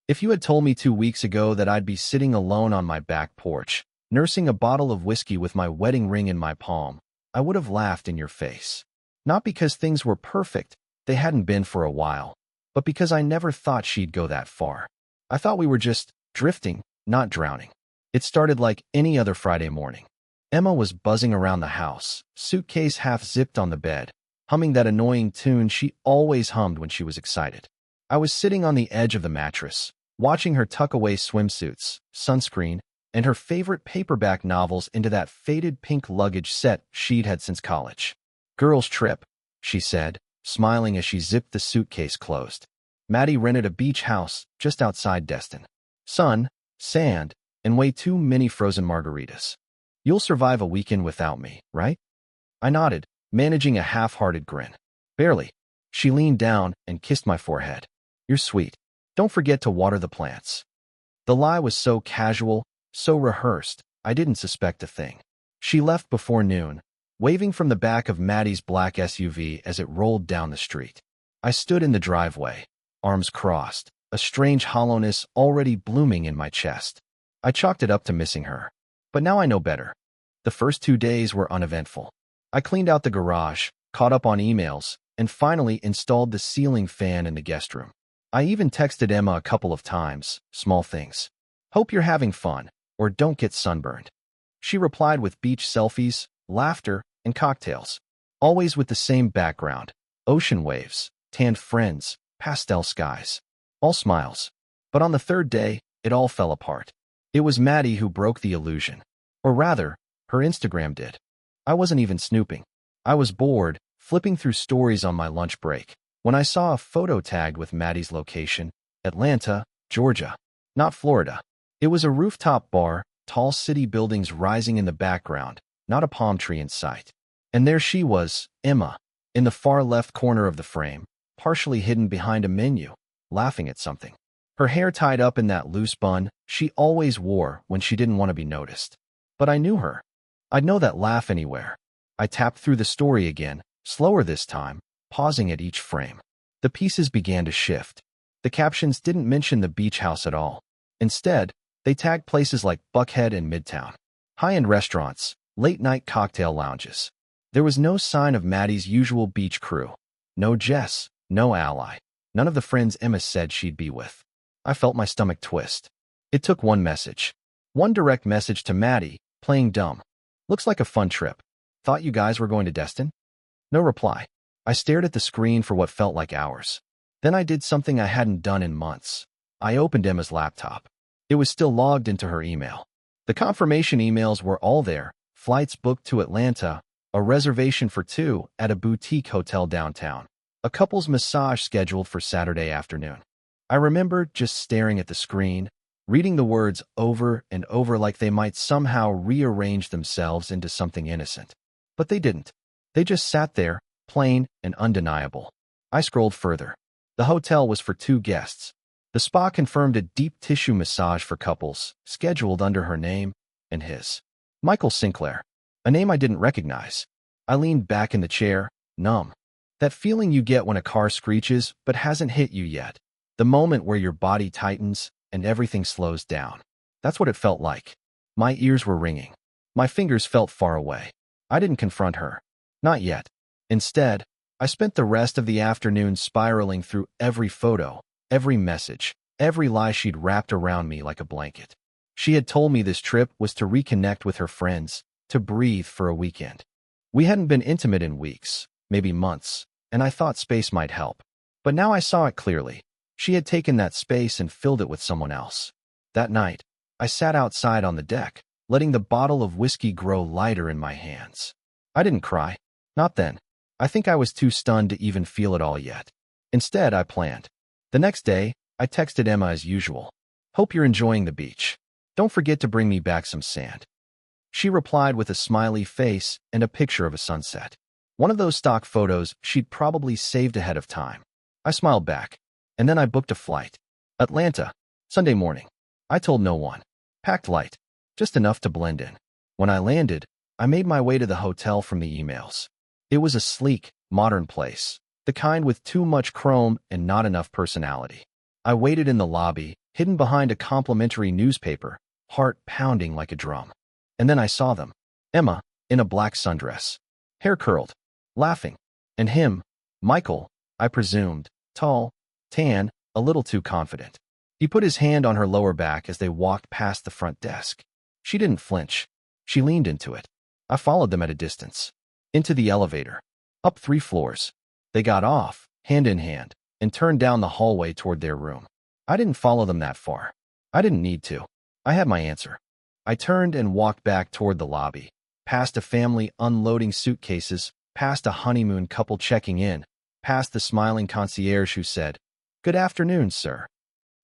If you had told me 2 weeks ago that I'd be sitting alone on my back porch, nursing a bottle of whiskey with my wedding ring in my palm, I would have laughed in your face. Not because things were perfect, they hadn't been for a while, but because I never thought she'd go that far. I thought we were just drifting, not drowning. It started like any other Friday morning. Emma was buzzing around the house, suitcase half zipped on the bed, humming that annoying tune she always hummed when she was excited. I was sitting on the edge of the mattress, watching her tuck away swimsuits, sunscreen, and her favorite paperback novels into that faded pink luggage set she'd had since college. "Girls' trip," she said, smiling as she zipped the suitcase closed. Maddie rented a beach house just outside Destin. Sun, sand, and way too many frozen margaritas. "You'll survive a weekend without me, right?" I nodded, managing a half-hearted grin. "Barely." She leaned down and kissed my forehead. "You're sweet. Don't forget to water the plants." The lie was so casual, so rehearsed, I didn't suspect a thing. She left before noon, waving from the back of Maddie's black SUV as it rolled down the street. I stood in the driveway, arms crossed, a strange hollowness already blooming in my chest. I chalked it up to missing her. But now I know better. The first 2 days were uneventful. I cleaned out the garage, caught up on emails, and finally installed the ceiling fan in the guest room. I even texted Emma a couple of times, small things. "Hope you're having fun, or don't get sunburned." She replied with beach selfies, laughter, and cocktails. Always with the same background: ocean waves, tanned friends, pastel skies. All smiles. But on the third day, it all fell apart. It was Maddie who broke the illusion. Or rather, her Instagram did. I wasn't even snooping. I was bored, flipping through stories on my lunch break, when I saw a photo tagged with Maddie's location: Atlanta, Georgia, not Florida. It was a rooftop bar, tall city buildings rising in the background, not a palm tree in sight. And there she was, Emma, in the far left corner of the frame, partially hidden behind a menu, laughing at something. Her hair tied up in that loose bun she always wore when she didn't want to be noticed. But I knew her. I'd know that laugh anywhere. I tapped through the story again, slower this time, pausing at each frame. The pieces began to shift. The captions didn't mention the beach house at all. Instead, they tagged places like Buckhead and Midtown. High-end restaurants, late-night cocktail lounges. There was no sign of Maddie's usual beach crew. No Jess, no Ally. None of the friends Emma said she'd be with. I felt my stomach twist. It took one message. One direct message to Maddie, playing dumb. "Looks like a fun trip. Thought you guys were going to Destin?" No reply. I stared at the screen for what felt like hours. Then I did something I hadn't done in months. I opened Emma's laptop. It was still logged into her email. The confirmation emails were all there: flights booked to Atlanta, a reservation for 2 at a boutique hotel downtown, a couple's massage scheduled for Saturday afternoon. I remember just staring at the screen, reading the words over and over like they might somehow rearrange themselves into something innocent. But they didn't. They just sat there, plain and undeniable. I scrolled further. The hotel was for 2 guests. The spa confirmed a deep tissue massage for couples, scheduled under her name and his. Michael Sinclair. A name I didn't recognize. I leaned back in the chair, numb. That feeling you get when a car screeches but hasn't hit you yet. The moment where your body tightens and everything slows down. That's what it felt like. My ears were ringing. My fingers felt far away. I didn't confront her. Not yet. Instead, I spent the rest of the afternoon spiraling through every photo, every message, every lie she'd wrapped around me like a blanket. She had told me this trip was to reconnect with her friends, to breathe for a weekend. We hadn't been intimate in weeks, maybe months, and I thought space might help. But now I saw it clearly. She had taken that space and filled it with someone else. That night, I sat outside on the deck, letting the bottle of whiskey grow lighter in my hands. I didn't cry. Not then. I think I was too stunned to even feel it all yet. Instead, I planned. The next day, I texted Emma as usual. "Hope you're enjoying the beach. Don't forget to bring me back some sand." She replied with a smiley face and a picture of a sunset. One of those stock photos she'd probably saved ahead of time. I smiled back. And then I booked a flight. Atlanta, Sunday morning. I told no one. Packed light, just enough to blend in. When I landed, I made my way to the hotel from the emails. It was a sleek, modern place, the kind with too much chrome and not enough personality. I waited in the lobby, hidden behind a complimentary newspaper, heart pounding like a drum. And then I saw them. Emma, in a black sundress, hair curled, laughing. And him, Michael, I presumed, tall, tan, a little too confident. He put his hand on her lower back as they walked past the front desk. She didn't flinch. She leaned into it. I followed them at a distance. Into the elevator. Up 3 floors. They got off, hand in hand, and turned down the hallway toward their room. I didn't follow them that far. I didn't need to. I had my answer. I turned and walked back toward the lobby, past a family unloading suitcases, past a honeymoon couple checking in, past the smiling concierge who said, "Good afternoon, sir."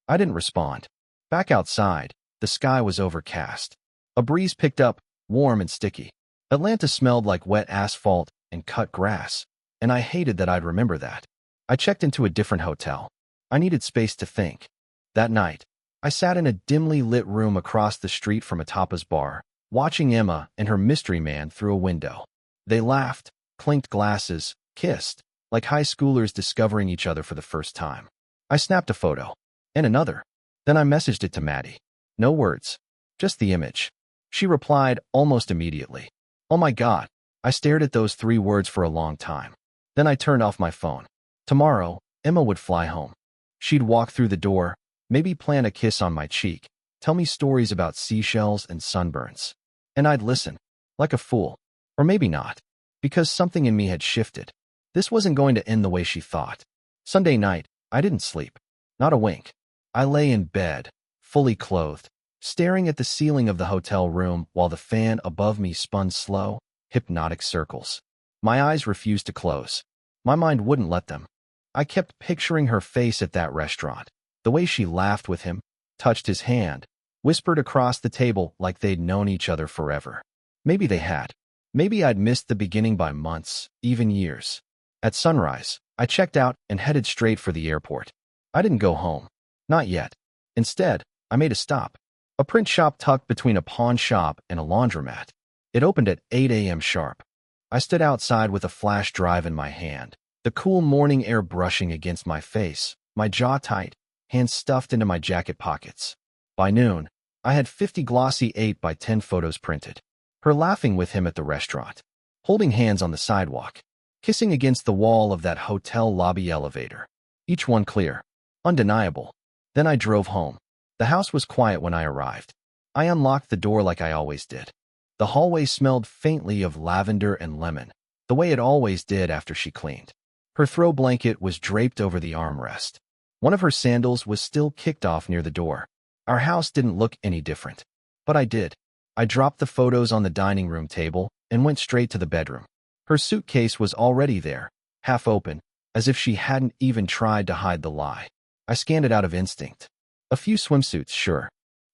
I didn't respond. Back outside, the sky was overcast. A breeze picked up, warm and sticky. Atlanta smelled like wet asphalt and cut grass, and I hated that I'd remember that. I checked into a different hotel. I needed space to think. That night, I sat in a dimly lit room across the street from a tapas bar, watching Emma and her mystery man through a window. They laughed, clinked glasses, kissed, like high schoolers discovering each other for the first time. I snapped a photo, and another. Then I messaged it to Maddie. No words, just the image. She replied almost immediately. Oh my God. I stared at those 3 words for a long time. Then I turned off my phone. Tomorrow, Emma would fly home. She'd walk through the door, maybe plant a kiss on my cheek, tell me stories about seashells and sunburns. And I'd listen, like a fool. Or maybe not, because something in me had shifted. This wasn't going to end the way she thought. Sunday night, I didn't sleep. Not a wink. I lay in bed, fully clothed, staring at the ceiling of the hotel room while the fan above me spun slow, hypnotic circles. My eyes refused to close. My mind wouldn't let them. I kept picturing her face at that restaurant, the way she laughed with him, touched his hand, whispered across the table like they'd known each other forever. Maybe they had. Maybe I'd missed the beginning by months, even years. At sunrise, I checked out and headed straight for the airport. I didn't go home. Not yet. Instead, I made a stop. A print shop tucked between a pawn shop and a laundromat. It opened at 8 a.m. sharp. I stood outside with a flash drive in my hand, the cool morning air brushing against my face, my jaw tight, hands stuffed into my jacket pockets. By noon, I had 50 glossy 8 by 10 photos printed. Her laughing with him at the restaurant, holding hands on the sidewalk, kissing against the wall of that hotel lobby elevator. Each one clear, undeniable. Then I drove home. The house was quiet when I arrived. I unlocked the door like I always did. The hallway smelled faintly of lavender and lemon, the way it always did after she cleaned. Her throw blanket was draped over the armrest. One of her sandals was still kicked off near the door. Our house didn't look any different. But I did. I dropped the photos on the dining room table and went straight to the bedroom. Her suitcase was already there, half open, as if she hadn't even tried to hide the lie. I scanned it out of instinct. A few swimsuits, sure,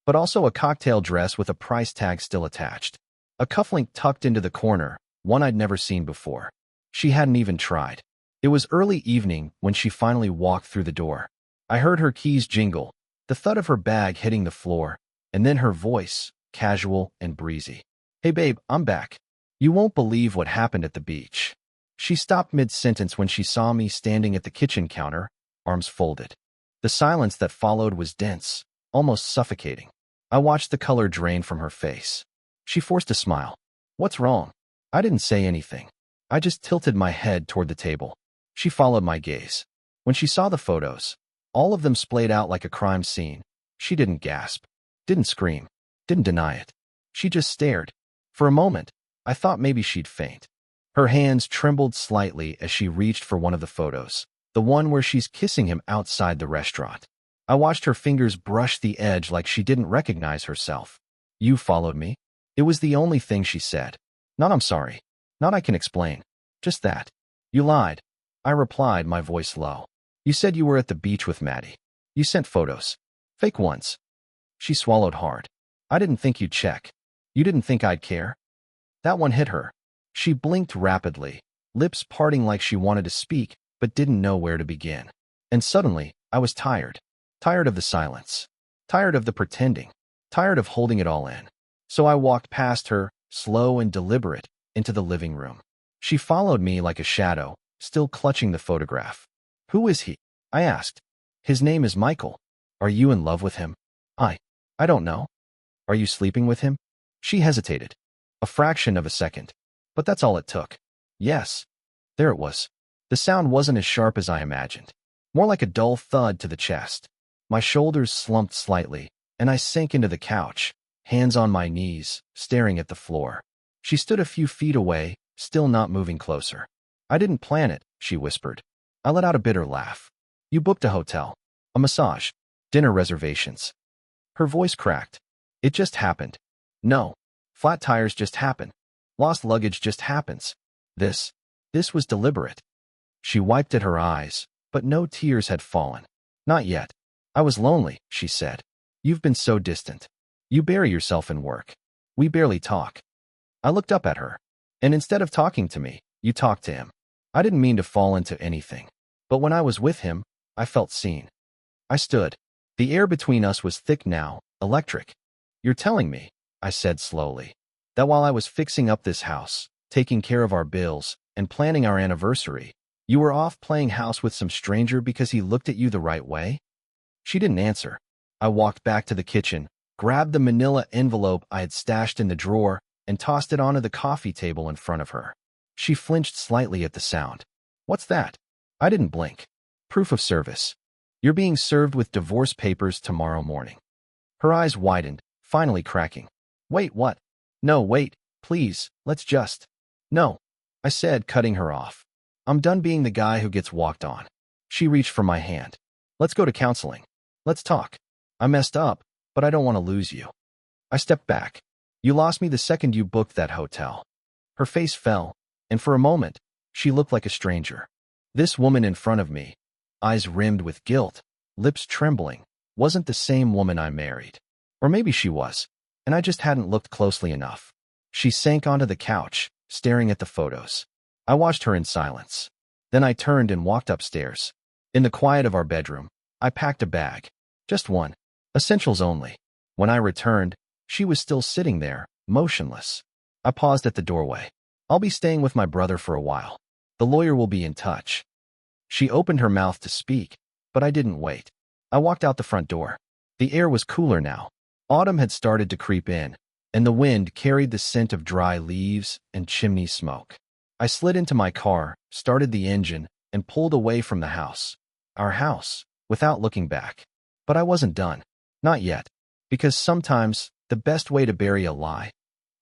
but also a cocktail dress with a price tag still attached. A cufflink tucked into the corner, one I'd never seen before. She hadn't even tried. It was early evening when she finally walked through the door. I heard her keys jingle, the thud of her bag hitting the floor, and then her voice, casual and breezy. Hey babe, I'm back. You won't believe what happened at the beach. She stopped mid-sentence when she saw me standing at the kitchen counter, arms folded. The silence that followed was dense, almost suffocating. I watched the color drain from her face. She forced a smile. What's wrong? I didn't say anything. I just tilted my head toward the table. She followed my gaze. When she saw the photos, all of them splayed out like a crime scene. She didn't gasp, didn't scream, didn't deny it. She just stared. For a moment, I thought maybe she'd faint. Her hands trembled slightly as she reached for one of the photos, the one where she's kissing him outside the restaurant. I watched her fingers brush the edge like she didn't recognize herself. You followed me? It was the only thing she said. Not I'm sorry. Not I can explain. Just that. You lied. I replied, my voice low. You said you were at the beach with Maddie. You sent photos. Fake ones. She swallowed hard. I didn't think you'd check. You didn't think I'd care? That one hit her. She blinked rapidly, lips parting like she wanted to speak, but didn't know where to begin. And suddenly, I was tired. Tired of the silence. Tired of the pretending. Tired of holding it all in. So I walked past her, slow and deliberate, into the living room. She followed me like a shadow, still clutching the photograph. Who is he? I asked. His name is Michael. Are you in love with him? I don't know. Are you sleeping with him? She hesitated. A fraction of a second. But that's all it took. Yes. There it was. The sound wasn't as sharp as I imagined. More like a dull thud to the chest. My shoulders slumped slightly, and I sank into the couch, hands on my knees, staring at the floor. She stood a few feet away, still not moving closer. I didn't plan it, she whispered. I let out a bitter laugh. You booked a hotel, a massage, dinner reservations. Her voice cracked. It just happened. No. Flat tires just happen. Lost luggage just happens. This was deliberate. She wiped at her eyes, but no tears had fallen. Not yet. I was lonely, she said. You've been so distant. You bury yourself in work. We barely talk. I looked up at her. And instead of talking to me, you talked to him. I didn't mean to fall into anything. But when I was with him, I felt seen. I stood. The air between us was thick now, electric. You're telling me, I said slowly, that while I was fixing up this house, taking care of our bills, and planning our anniversary, you were off playing house with some stranger because he looked at you the right way? She didn't answer. I walked back to the kitchen, grabbed the manila envelope I had stashed in the drawer, and tossed it onto the coffee table in front of her. She flinched slightly at the sound. What's that? I didn't blink. Proof of service. You're being served with divorce papers tomorrow morning. Her eyes widened, finally cracking. Wait, what? No, wait, please, let's just. No, I said, cutting her off. I'm done being the guy who gets walked on. She reached for my hand. Let's go to counseling. Let's talk. I messed up, but I don't want to lose you. I stepped back. You lost me the second you booked that hotel. Her face fell, and for a moment, she looked like a stranger. This woman in front of me, eyes rimmed with guilt, lips trembling, wasn't the same woman I married. Or maybe she was, and I just hadn't looked closely enough. She sank onto the couch, staring at the photos. I watched her in silence. Then I turned and walked upstairs. In the quiet of our bedroom, I packed a bag. Just one. Essentials only. When I returned, she was still sitting there, motionless. I paused at the doorway. I'll be staying with my brother for a while. The lawyer will be in touch. She opened her mouth to speak, but I didn't wait. I walked out the front door. The air was cooler now. Autumn had started to creep in, and the wind carried the scent of dry leaves and chimney smoke. I slid into my car, started the engine, and pulled away from the house. Our house, without looking back. But I wasn't done. Not yet. Because sometimes, the best way to bury a lie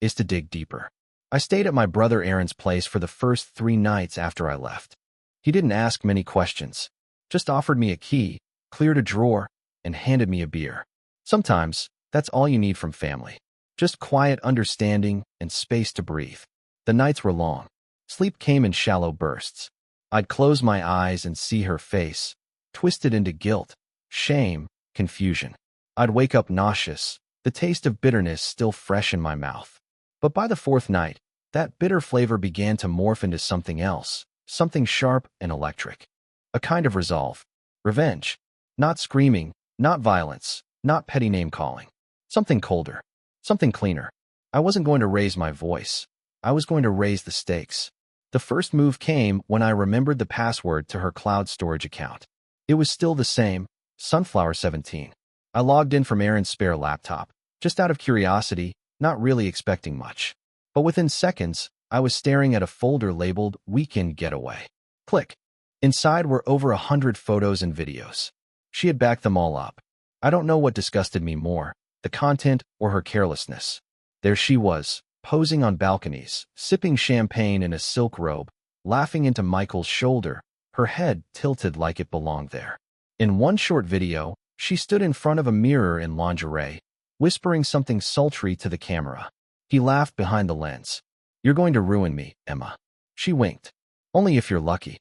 is to dig deeper. I stayed at my brother Aaron's place for the first 3 nights after I left. He didn't ask many questions, just offered me a key, cleared a drawer, and handed me a beer. Sometimes, that's all you need from family. Just quiet understanding and space to breathe. The nights were long. Sleep came in shallow bursts. I'd close my eyes and see her face, twisted into guilt, shame, confusion. I'd wake up nauseous, the taste of bitterness still fresh in my mouth. But by the 4th night, that bitter flavor began to morph into something else, something sharp and electric. A kind of resolve. Revenge. Not screaming, not violence, not petty name-calling. Something colder. Something cleaner. I wasn't going to raise my voice. I was going to raise the stakes. The first move came when I remembered the password to her cloud storage account. It was still the same, Sunflower 17. I logged in from Aaron's spare laptop, just out of curiosity, not really expecting much. But within seconds, I was staring at a folder labeled Weekend Getaway. Click. Inside were over 100 photos and videos. She had backed them all up. I don't know what disgusted me more, the content or her carelessness. There she was, posing on balconies, sipping champagne in a silk robe, laughing into Michael's shoulder, her head tilted like it belonged there. In one short video, she stood in front of a mirror in lingerie, whispering something sultry to the camera. He laughed behind the lens. You're going to ruin me, Emma. She winked. Only if you're lucky.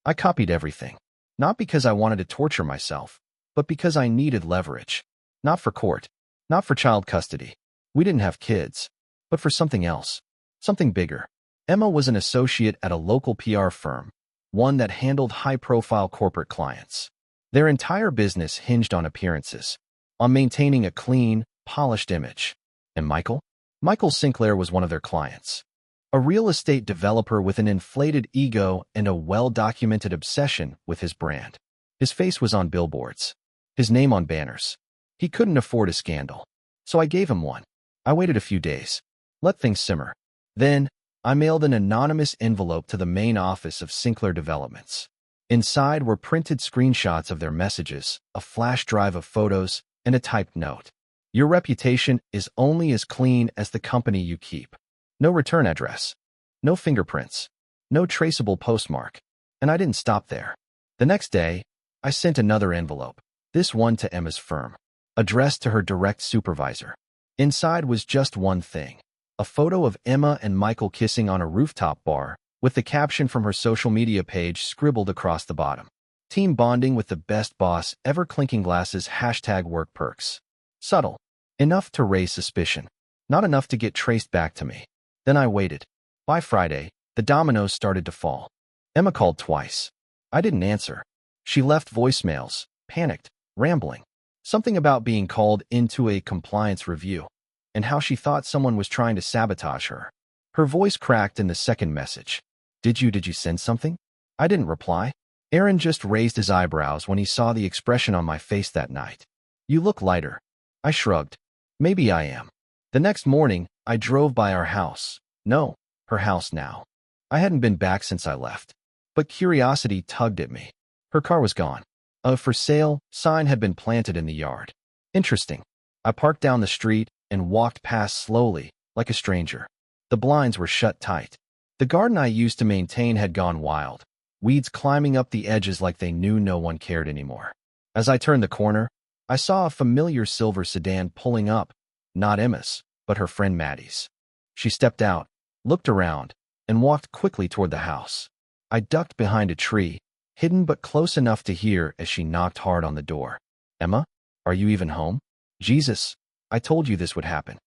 I copied everything. Not because I wanted to torture myself, but because I needed leverage. Not for court. Not for child custody. We didn't have kids. But for something else. Something bigger. Emma was an associate at a local PR firm, one that handled high-profile corporate clients. Their entire business hinged on appearances, on maintaining a clean, polished image. And Michael? Michael Sinclair was one of their clients. A real estate developer with an inflated ego and a well-documented obsession with his brand. His face was on billboards. his name on banners. He couldn't afford a scandal. So I gave him one. I waited a few days. Let things simmer. Then, I mailed an anonymous envelope to the main office of Sinclair Developments. Inside were printed screenshots of their messages, a flash drive of photos, and a typed note. Your reputation is only as clean as the company you keep. No return address. No fingerprints. No traceable postmark. And I didn't stop there. The next day, I sent another envelope, this one to Emma's firm, addressed to her direct supervisor. Inside was just one thing, a photo of Emma and Michael kissing on a rooftop bar, with the caption from her social media page scribbled across the bottom. Team bonding with the best boss ever, clinking glasses, #work perks. Subtle. Enough to raise suspicion. Not enough to get traced back to me. Then I waited. By Friday, the dominoes started to fall. Emma called twice. I didn't answer. She left voicemails, panicked, rambling. Something about being called into a compliance review, and how she thought someone was trying to sabotage her. Her voice cracked in the second message. Did you send something? I didn't reply. Aaron just raised his eyebrows when he saw the expression on my face that night. You look lighter. I shrugged. Maybe I am. The next morning, I drove by our house. No, her house now. I hadn't been back since I left. But curiosity tugged at me. Her car was gone. A "for sale" sign had been planted in the yard. Interesting. I parked down the street and walked past slowly, like a stranger. The blinds were shut tight. The garden I used to maintain had gone wild, weeds climbing up the edges like they knew no one cared anymore. As I turned the corner, I saw a familiar silver sedan pulling up, not Emma's, but her friend Maddie's. She stepped out, looked around, and walked quickly toward the house. I ducked behind a tree, hidden but close enough to hear as she knocked hard on the door. Emma, are you even home? Jesus, I told you this would happen.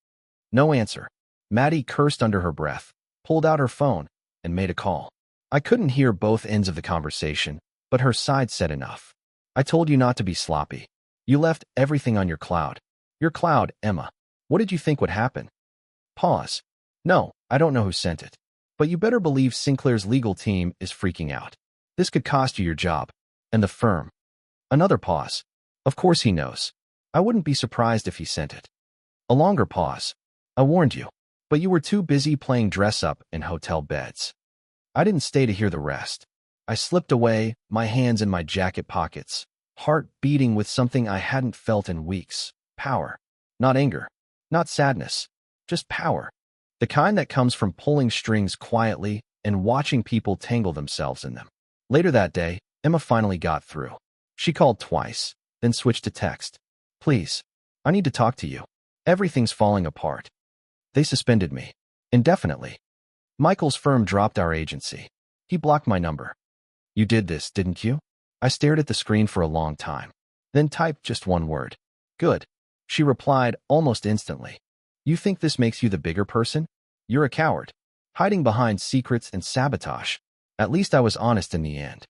No answer. Maddie cursed under her breath, pulled out her phone, and made a call. I couldn't hear both ends of the conversation, but her side said enough. I told you not to be sloppy. You left everything on your cloud. Your cloud, Emma. What did you think would happen? Pause. No, I don't know who sent it. But you better believe Sinclair's legal team is freaking out. This could cost you your job. And the firm. Another pause. Of course he knows. I wouldn't be surprised if he sent it. A longer pause. I warned you. But you were too busy playing dress-up in hotel beds. I didn't stay to hear the rest. I slipped away, my hands in my jacket pockets, heart beating with something I hadn't felt in weeks. Power. Not anger. Not sadness. Just power. The kind that comes from pulling strings quietly and watching people tangle themselves in them. Later that day, Emma finally got through. She called twice, then switched to text. Please. I need to talk to you. Everything's falling apart. They suspended me. Indefinitely. Michael's firm dropped our agency. He blocked my number. You did this, didn't you? I stared at the screen for a long time, then typed just one word. Good. She replied almost instantly. You think this makes you the bigger person? You're a coward, hiding behind secrets and sabotage. At least I was honest in the end.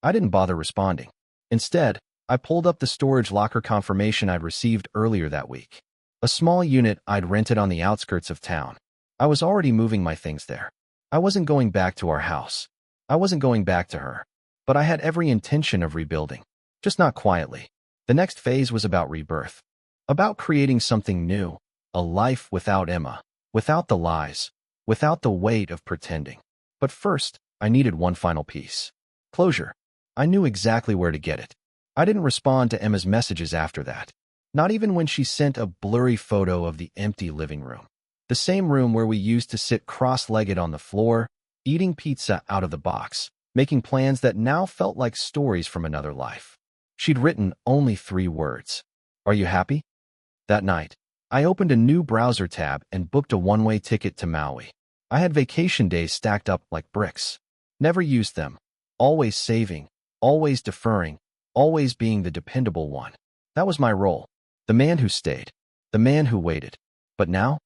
I didn't bother responding. Instead, I pulled up the storage locker confirmation I'd received earlier that week. A small unit I'd rented on the outskirts of town. I was already moving my things there. I wasn't going back to our house. I wasn't going back to her. But I had every intention of rebuilding. Just not quietly. The next phase was about rebirth. About creating something new. A life without Emma. Without the lies. Without the weight of pretending. But first, I needed one final piece. Closure. I knew exactly where to get it. I didn't respond to Emma's messages after that. Not even when she sent a blurry photo of the empty living room. The same room where we used to sit cross-legged on the floor, eating pizza out of the box, making plans that now felt like stories from another life. She'd written only 3 words. Are you happy? That night, I opened a new browser tab and booked a one-way ticket to Maui. I had vacation days stacked up like bricks. Never used them. Always saving, always deferring, always being the dependable one. That was my role. The man who stayed. The man who waited. But now,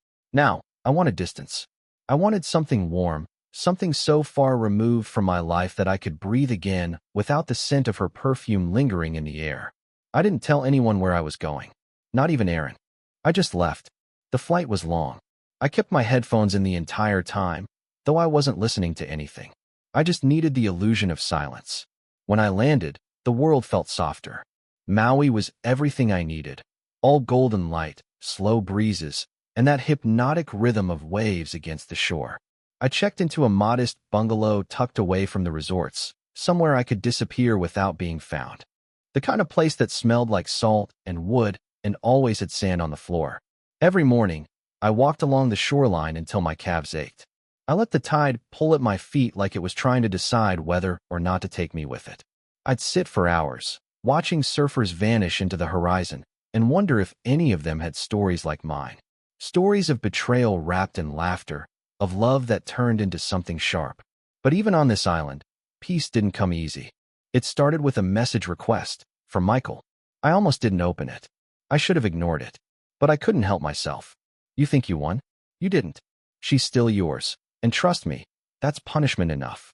I wanted distance. I wanted something warm, something so far removed from my life that I could breathe again without the scent of her perfume lingering in the air. I didn't tell anyone where I was going. Not even Aaron. I just left. The flight was long. I kept my headphones in the entire time, though I wasn't listening to anything. I just needed the illusion of silence. When I landed, the world felt softer. Maui was everything I needed. All golden light, slow breezes, and that hypnotic rhythm of waves against the shore. I checked into a modest bungalow tucked away from the resorts, somewhere I could disappear without being found. The kind of place that smelled like salt and wood and always had sand on the floor. Every morning, I walked along the shoreline until my calves ached. I let the tide pull at my feet like it was trying to decide whether or not to take me with it. I'd sit for hours, watching surfers vanish into the horizon, and wonder if any of them had stories like mine. Stories of betrayal wrapped in laughter, of love that turned into something sharp. But even on this island, peace didn't come easy. It started with a message request from Michael. I almost didn't open it. I should have ignored it. But I couldn't help myself. You think you won? You didn't. She's still yours. And trust me, that's punishment enough.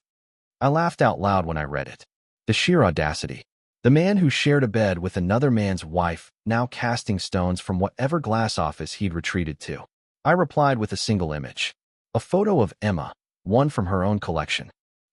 I laughed out loud when I read it. The sheer audacity. The man who shared a bed with another man's wife, now casting stones from whatever glass office he'd retreated to. I replied with a single image. A photo of Emma, one from her own collection.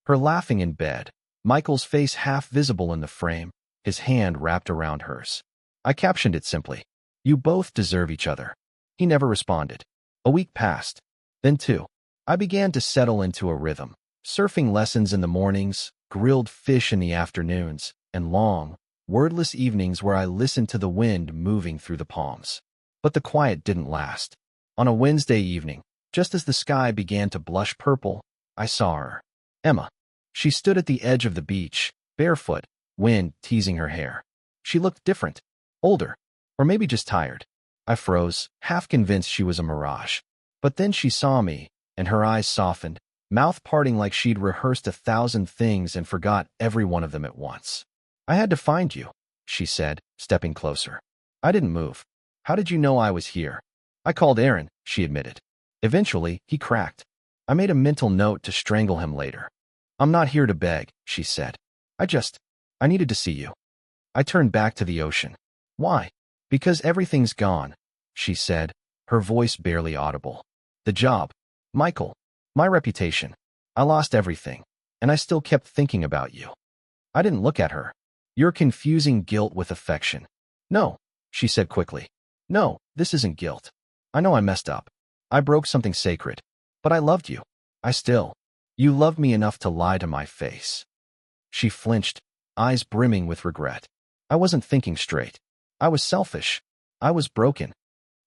Her laughing in bed, Michael's face half visible in the frame, his hand wrapped around hers. I captioned it simply. You both deserve each other. He never responded. A week passed. Then two. I began to settle into a rhythm. Surfing lessons in the mornings, grilled fish in the afternoons, and long, wordless evenings where I listened to the wind moving through the palms. But the quiet didn't last. On a Wednesday evening, just as the sky began to blush purple, I saw her. Emma. She stood at the edge of the beach, barefoot, wind teasing her hair. She looked different, older, or maybe just tired. I froze, half convinced she was a mirage. But then she saw me, and her eyes softened, mouth parting like she'd rehearsed 1,000 things and forgot every one of them at once. I had to find you, she said, stepping closer. I didn't move. How did you know I was here? I called Aaron, she admitted. Eventually, he cracked. I made a mental note to strangle him later. I'm not here to beg, she said. I needed to see you. I turned back to the ocean. Why? Because everything's gone, she said, her voice barely audible. The job, Michael, my reputation. I lost everything, and I still kept thinking about you. I didn't look at her. You're confusing guilt with affection. No, she said quickly. No, this isn't guilt. I know I messed up. I broke something sacred. But I loved you. You loved me enough to lie to my face. She flinched, eyes brimming with regret. I wasn't thinking straight. I was selfish. I was broken.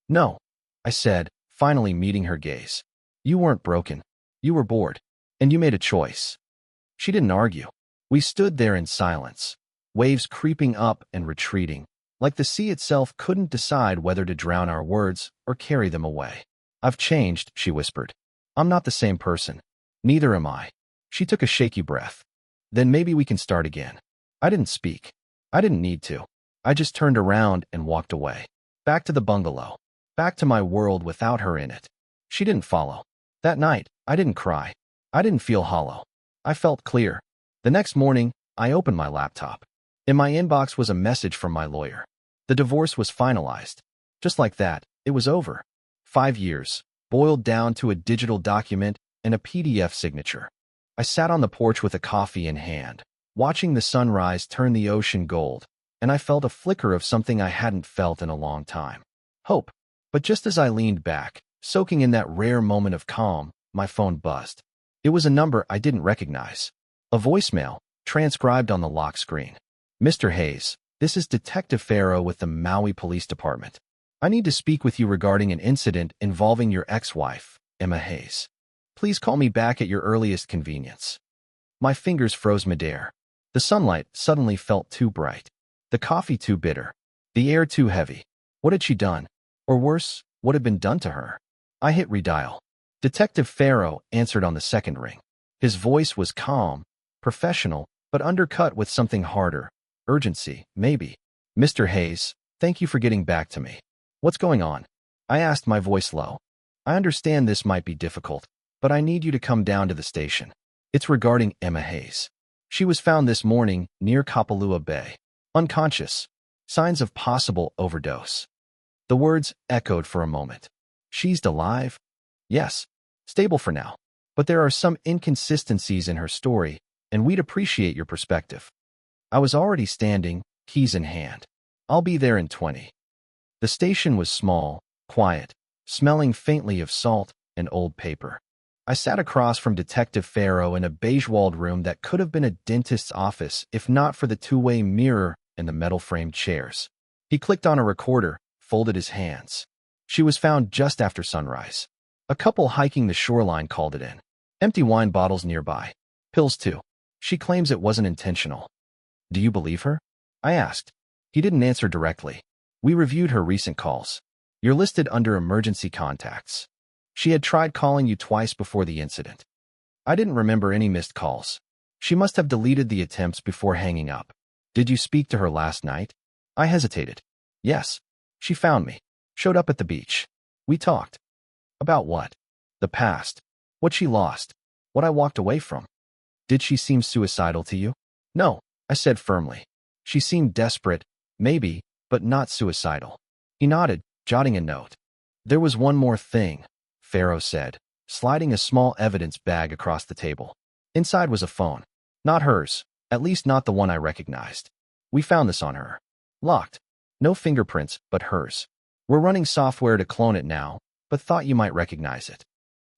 No, I said, finally meeting her gaze. You weren't broken. You were bored. And you made a choice. She didn't argue. We stood there in silence, waves creeping up and retreating, like the sea itself couldn't decide whether to drown our words or carry them away. I've changed, she whispered. I'm not the same person. Neither am I. She took a shaky breath. Then maybe we can start again. I didn't speak. I didn't need to. I just turned around and walked away. Back to the bungalow. Back to my world without her in it. She didn't follow. That night, I didn't cry. I didn't feel hollow. I felt clear. The next morning, I opened my laptop. In my inbox was a message from my lawyer. The divorce was finalized. Just like that, it was over. 5 years, boiled down to a digital document and a PDF signature. I sat on the porch with a coffee in hand, watching the sunrise turn the ocean gold, and I felt a flicker of something I hadn't felt in a long time. Hope. But just as I leaned back, soaking in that rare moment of calm, my phone buzzed. It was a number I didn't recognize. A voicemail, transcribed on the lock screen. Mr. Hayes, this is Detective Farrow with the Maui Police Department. I need to speak with you regarding an incident involving your ex-wife, Emma Hayes. Please call me back at your earliest convenience. My fingers froze midair. The sunlight suddenly felt too bright. The coffee too bitter. The air too heavy. What had she done? Or worse, what had been done to her? I hit redial. Detective Farrow answered on the second ring. His voice was calm, professional, but undercut with something harder. Urgency, maybe. Mr. Hayes, thank you for getting back to me. What's going on? I asked, my voice low. I understand this might be difficult, but I need you to come down to the station. It's regarding Emma Hayes. She was found this morning near Kapalua Bay. Unconscious. Signs of possible overdose. The words echoed for a moment. She's alive? Yes. Stable for now. But there are some inconsistencies in her story, and we'd appreciate your perspective. I was already standing, keys in hand. I'll be there in 20. The station was small, quiet, smelling faintly of salt and old paper. I sat across from Detective Farrow in a beige-walled room that could have been a dentist's office if not for the two-way mirror and the metal-framed chairs. He clicked on a recorder, folded his hands. She was found just after sunrise. A couple hiking the shoreline called it in. Empty wine bottles nearby. Pills too. She claims it wasn't intentional. Do you believe her? I asked. He didn't answer directly. We reviewed her recent calls. You're listed under emergency contacts. She had tried calling you twice before the incident. I didn't remember any missed calls. She must have deleted the attempts before hanging up. Did you speak to her last night? I hesitated. Yes. She found me. Showed up at the beach. We talked. About what? The past. What she lost. What I walked away from. Did she seem suicidal to you? No, I said firmly. She seemed desperate, maybe, but not suicidal. He nodded, jotting a note. There was one more thing, Farrow said, sliding a small evidence bag across the table. Inside was a phone. Not hers, at least not the one I recognized. We found this on her. Locked. No fingerprints, but hers. We're running software to clone it now, but thought you might recognize it.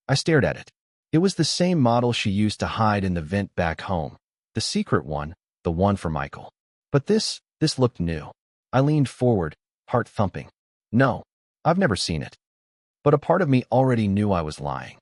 I stared at it. It was the same model she used to hide in the vent back home. The secret one, the one for Michael. But this looked new. I leaned forward, heart thumping. No, I've never seen it. But a part of me already knew I was lying.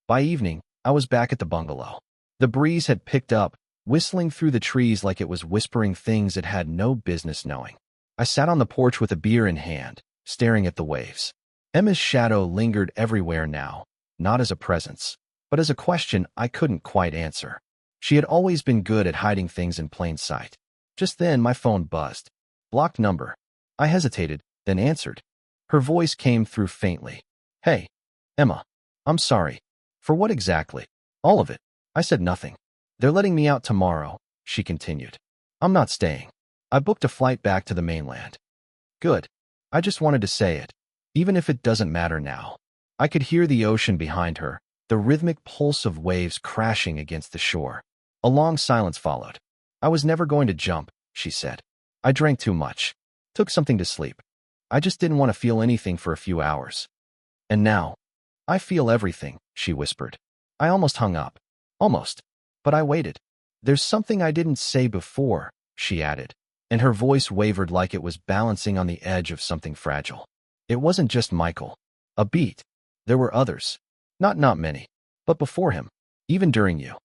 By evening, I was back at the bungalow. The breeze had picked up, whistling through the trees like it was whispering things it had no business knowing. I sat on the porch with a beer in hand, staring at the waves. Emma's shadow lingered everywhere now, not as a presence, but as a question I couldn't quite answer. She had always been good at hiding things in plain sight. Just then, my phone buzzed. Blocked number. I hesitated, then answered. Her voice came through faintly. Hey, Emma. I'm sorry. For what exactly? All of it. I said nothing. They're letting me out tomorrow, she continued. I'm not staying. I booked a flight back to the mainland. Good. I just wanted to say it, even if it doesn't matter now. I could hear the ocean behind her, the rhythmic pulse of waves crashing against the shore. A long silence followed. I was never going to jump, she said. I drank too much. Took something to sleep. I just didn't want to feel anything for a few hours. And now, I feel everything, she whispered. I almost hung up. Almost. But I waited. There's something I didn't say before, she added, and her voice wavered like it was balancing on the edge of something fragile. It wasn't just Michael. A beat. There were others. Not many. But before him. Even during you.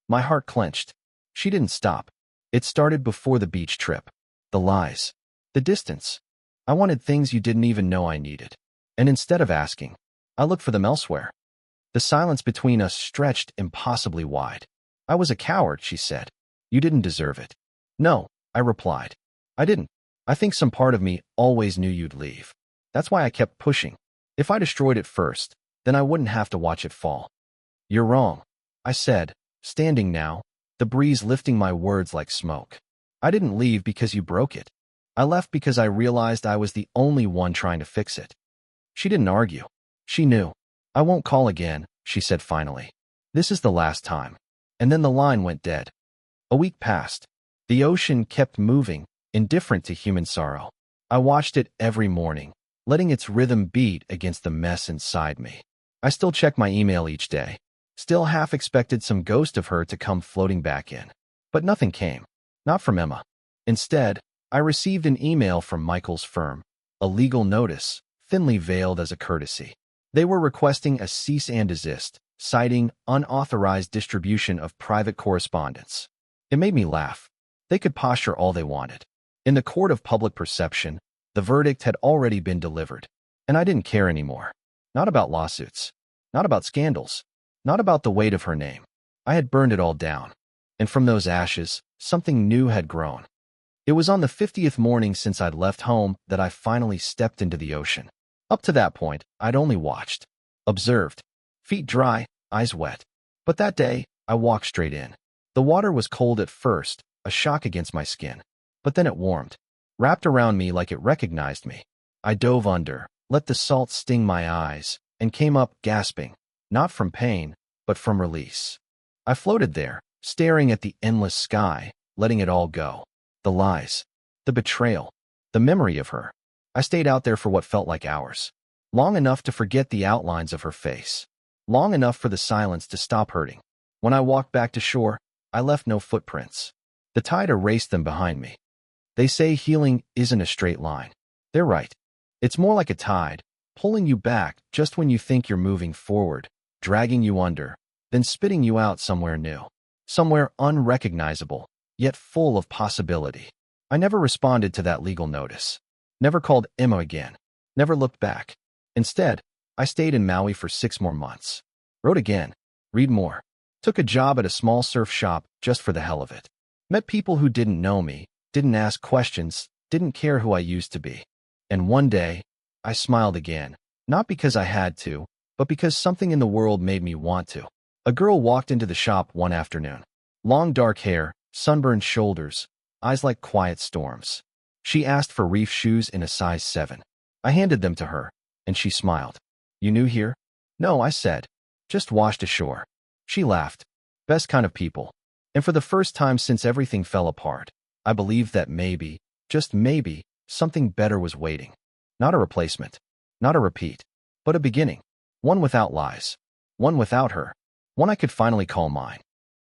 My heart clenched. She didn't stop. It started before the beach trip. The lies. The distance. I wanted things you didn't even know I needed. And instead of asking, I looked for them elsewhere. The silence between us stretched impossibly wide. I was a coward, she said. You didn't deserve it. No, I replied. I didn't. I think some part of me always knew you'd leave. That's why I kept pushing. If I destroyed it first, then I wouldn't have to watch it fall. You're wrong, I said, standing now, the breeze lifting my words like smoke. I didn't leave because you broke it. I left because I realized I was the only one trying to fix it. She didn't argue. She knew. I won't call again, she said finally. This is the last time. And then the line went dead. A week passed. The ocean kept moving, indifferent to human sorrow. I watched it every morning, letting its rhythm beat against the mess inside me. I still checked my email each day, still half expected some ghost of her to come floating back in. But nothing came. Not from Emma. Instead, I received an email from Michael's firm, a legal notice, thinly veiled as a courtesy. They were requesting a cease and desist, citing unauthorized distribution of private correspondence. It made me laugh. They could posture all they wanted. In the court of public perception, the verdict had already been delivered, and I didn't care anymore. Not about lawsuits. Not about scandals. Not about the weight of her name. I had burned it all down. And from those ashes, something new had grown. It was on the 50th morning since I'd left home that I finally stepped into the ocean. Up to that point, I'd only watched, observed, feet dry, eyes wet. But that day, I walked straight in. The water was cold at first, a shock against my skin. But then it warmed, wrapped around me like it recognized me. I dove under, let the salt sting my eyes, and came up gasping, not from pain, but from release. I floated there, staring at the endless sky, letting it all go. The lies. The betrayal. The memory of her. I stayed out there for what felt like hours. Long enough to forget the outlines of her face. Long enough for the silence to stop hurting. When I walked back to shore, I left no footprints. The tide erased them behind me. They say healing isn't a straight line. They're right. It's more like a tide, pulling you back just when you think you're moving forward, dragging you under, then spitting you out somewhere new. Somewhere unrecognizable, yet full of possibility. I never responded to that legal notice. Never called Emma again. Never looked back. Instead, I stayed in Maui for 6 more months. Wrote again. Read more. Took a job at a small surf shop just for the hell of it. Met people who didn't know me, didn't ask questions, didn't care who I used to be. And one day, I smiled again. Not because I had to, but because something in the world made me want to. A girl walked into the shop one afternoon. Long dark hair, sunburned shoulders, eyes like quiet storms. She asked for reef shoes in a size 7. I handed them to her, and she smiled. "You new here?" "No," I said. "Just washed ashore." She laughed. Best kind of people. And for the first time since everything fell apart, I believed that maybe, just maybe, something better was waiting. Not a replacement. Not a repeat. But a beginning. One without lies. One without her. One I could finally call mine.